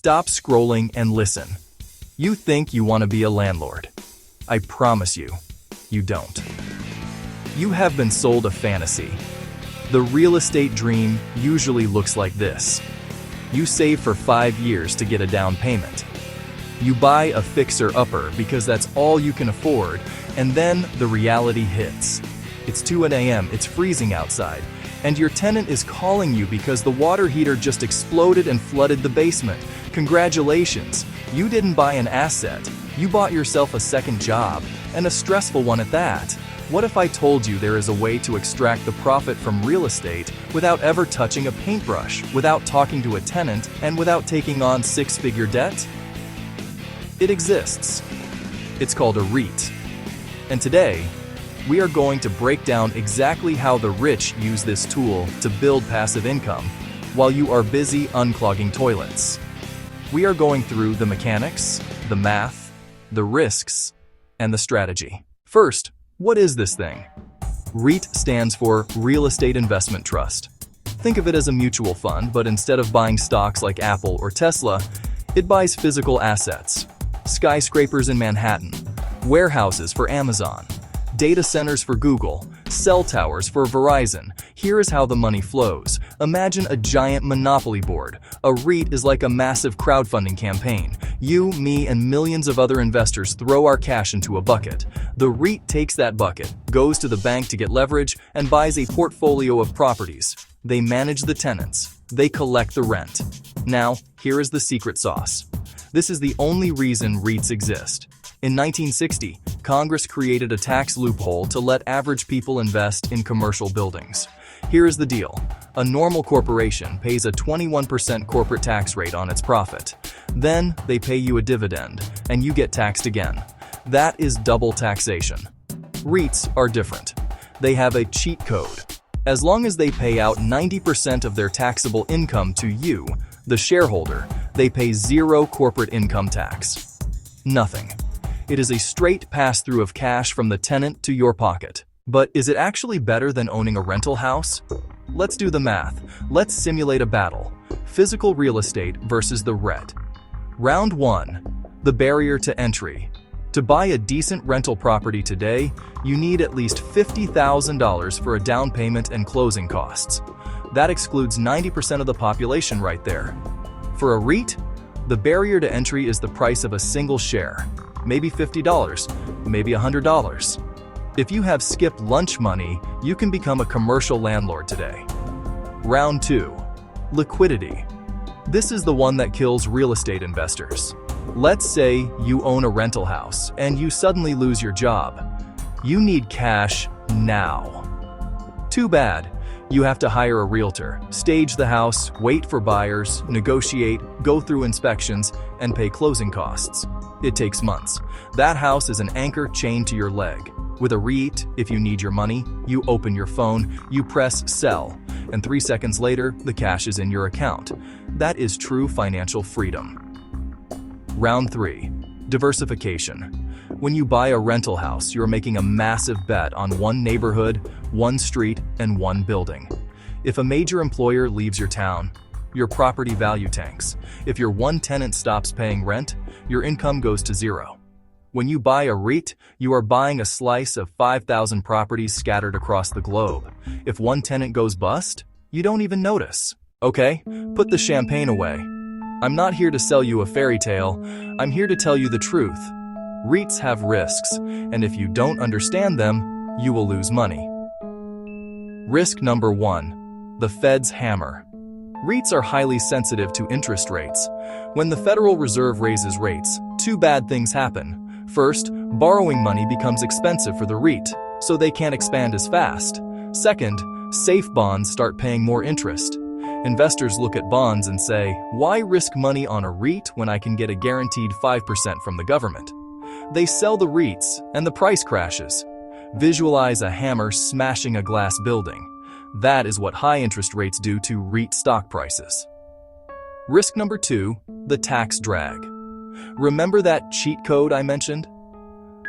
Stop scrolling and listen. You think you want to be a landlord. I promise you, you don't. You have been sold a fantasy. The real estate dream usually looks like this. You save for 5 years to get a down payment. You buy a fixer-upper because that's all you can afford, and then the reality hits. It's 2 a.m., it's freezing outside, and your tenant is calling you because the water heater just exploded and flooded the basement. Congratulations, you didn't buy an asset, you bought yourself a second job, and a stressful one at that. What if I told you there is a way to extract the profit from real estate without ever touching a paintbrush, without talking to a tenant, and without taking on 6-figure debt? It exists. It's called a REIT. And today, we are going to break down exactly how the rich use this tool to build passive income while you are busy unclogging toilets. We are going through the mechanics, the math, the risks, and the strategy. First, what is this thing? REIT stands for Real Estate Investment Trust. Think of it as a mutual fund, but instead of buying stocks like Apple or Tesla, it buys physical assets. Skyscrapers in Manhattan, warehouses for Amazon, data centers for Google, cell towers for Verizon. Here is how the money flows. Imagine a giant monopoly board. A REIT is like a massive crowdfunding campaign. You, me, and millions of other investors throw our cash into a bucket. The REIT takes that bucket, goes to the bank to get leverage, and buys a portfolio of properties. They manage the tenants. They collect the rent. Now, here is the secret sauce. This is the only reason REITs exist. In 1960, Congress created a tax loophole to let average people invest in commercial buildings. Here is the deal. A normal corporation pays a 21% corporate tax rate on its profit. Then, they pay you a dividend, and you get taxed again. That is double taxation. REITs are different. They have a cheat code. As long as they pay out 90% of their taxable income to you, the shareholder, they pay zero corporate income tax. Nothing. It is a straight pass-through of cash from the tenant to your pocket. But is it actually better than owning a rental house? Let's do the math. Let's simulate a battle. Physical real estate versus the REIT. Round 1. The barrier to entry. To buy a decent rental property today, you need at least $50,000 for a down payment and closing costs. That excludes 90% of the population right there. For a REIT, the barrier to entry is the price of a single share. Maybe $50, maybe $100. If you have skipped lunch money, you can become a commercial landlord today. Round 2. Liquidity. This is the one that kills real estate investors. Let's say you own a rental house and you suddenly lose your job. You need cash now. Too bad. You have to hire a realtor, stage the house, wait for buyers, negotiate, go through inspections, and pay closing costs. It takes months. That house is an anchor chained to your leg. With a REIT, if you need your money, you open your phone, you press sell, and 3 seconds later, the cash is in your account. That is true financial freedom. Round 3. Diversification. When you buy a rental house, you're making a massive bet on one neighborhood, one street, and one building. If a major employer leaves your town, your property value tanks. If your one tenant stops paying rent, your income goes to zero. When you buy a REIT, you are buying a slice of 5,000 properties scattered across the globe. If one tenant goes bust, you don't even notice. Okay, put the champagne away. I'm not here to sell you a fairy tale. I'm here to tell you the truth. REITs have risks, and if you don't understand them, you will lose money. Risk number 1. The Fed's hammer. REITs are highly sensitive to interest rates. When the Federal Reserve raises rates, 2 bad things happen. First, borrowing money becomes expensive for the REIT, so they can't expand as fast. Second, safe bonds start paying more interest. Investors look at bonds and say, why risk money on a REIT when I can get a guaranteed 5% from the government? They sell the REITs, and the price crashes. Visualize a hammer smashing a glass building. That is what high interest rates do to REIT stock prices. Risk number 2, the tax drag. Remember that cheat code I mentioned?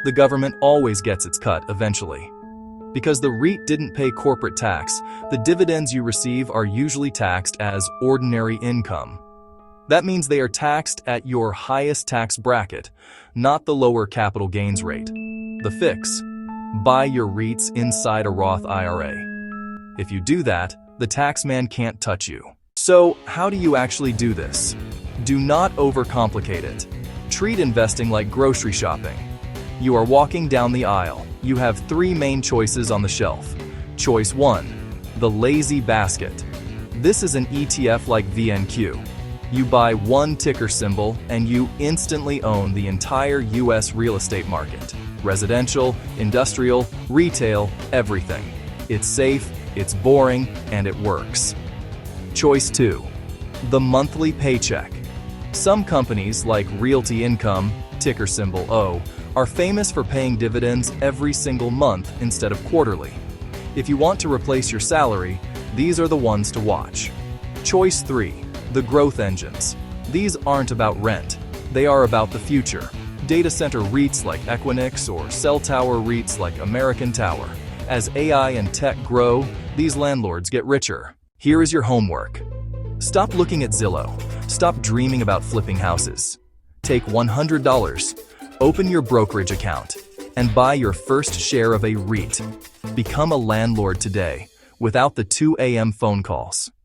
The government always gets its cut eventually. Because the REIT didn't pay corporate tax, the dividends you receive are usually taxed as ordinary income. That means they are taxed at your highest tax bracket, not the lower capital gains rate. The fix: buy your REITs inside a Roth IRA. If you do that, the taxman can't touch you. So, how do you actually do this? Do not overcomplicate it. Treat investing like grocery shopping. You are walking down the aisle. You have three main choices on the shelf. Choice 1: the lazy basket. This is an ETF like VNQ. You buy one ticker symbol and you instantly own the entire US real estate market. Residential, industrial, retail, everything. It's safe, it's boring, and it works. Choice 2: the monthly paycheck. Some companies like Realty Income, ticker symbol O, are famous for paying dividends every single month instead of quarterly. If you want to replace your salary, these are the ones to watch. Choice 3: the growth engines. These aren't about rent, they are about the future. Data center REITs like Equinix or cell tower REITs like American Tower. As AI and tech grow, these landlords get richer. Here is your homework. Stop looking at Zillow. Stop dreaming about flipping houses. Take $100, open your brokerage account, and buy your first share of a REIT. Become a landlord today, without the 2 a.m. phone calls.